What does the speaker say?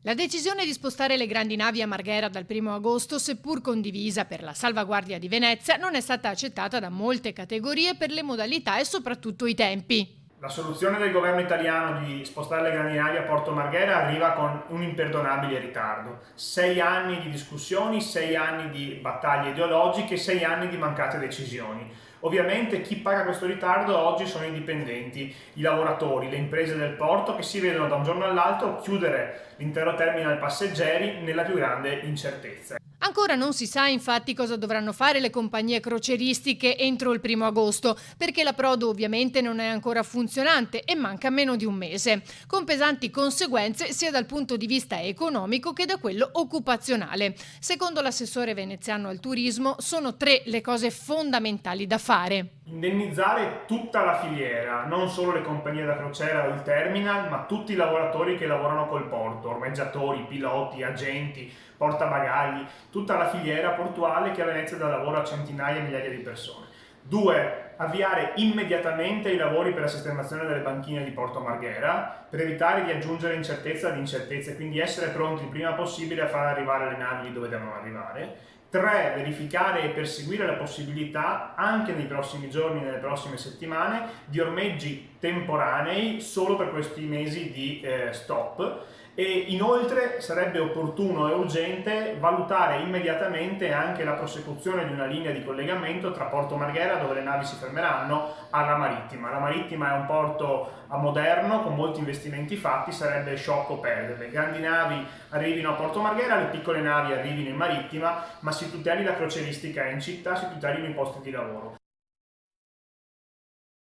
La decisione di spostare le grandi navi a Marghera dal 1° agosto, seppur condivisa per la salvaguardia di Venezia, non è stata accettata da molte categorie per le modalità e soprattutto i tempi. La soluzione del governo italiano di spostare le grandi navi a Porto Marghera arriva con un imperdonabile ritardo. 6 anni di discussioni, 6 anni di battaglie ideologiche, 6 anni di mancate decisioni. Ovviamente chi paga questo ritardo oggi sono i dipendenti, i lavoratori, le imprese del porto che si vedono da un giorno all'altro chiudere l'intero terminal passeggeri nella più grande incertezza. Ancora non si sa infatti cosa dovranno fare le compagnie crocieristiche entro il 1° agosto, perché l'approdo ovviamente non è ancora funzionante e manca meno di un mese, con pesanti conseguenze sia dal punto di vista economico che da quello occupazionale. Secondo l'assessore veneziano al turismo, sono 3 le cose fondamentali da fare. Indennizzare tutta la filiera, non solo le compagnie da crociera o il terminal, ma tutti i lavoratori che lavorano col porto, ormeggiatori, piloti, agenti, portabagagli, tutta la filiera portuale che a Venezia dà lavoro a centinaia e migliaia di persone. 2. Avviare immediatamente i lavori per la sistemazione delle banchine di Porto Marghera per evitare di aggiungere incertezza ad incertezze, quindi essere pronti il prima possibile a far arrivare le navi lì dove devono arrivare. 3. Verificare e perseguire la possibilità, anche nei prossimi giorni e nelle prossime settimane, di ormeggi temporanei solo per questi mesi di stop. E inoltre sarebbe opportuno e urgente valutare immediatamente anche la prosecuzione di una linea di collegamento tra Porto Marghera, dove le navi si fermeranno, alla Marittima. La Marittima è un porto a moderno con molti investimenti fatti, sarebbe sciocco perderle. Le grandi navi arrivino a Porto Marghera, le piccole navi arrivino in Marittima, ma si tuteli la crocieristica in città, si tutelino i posti di lavoro.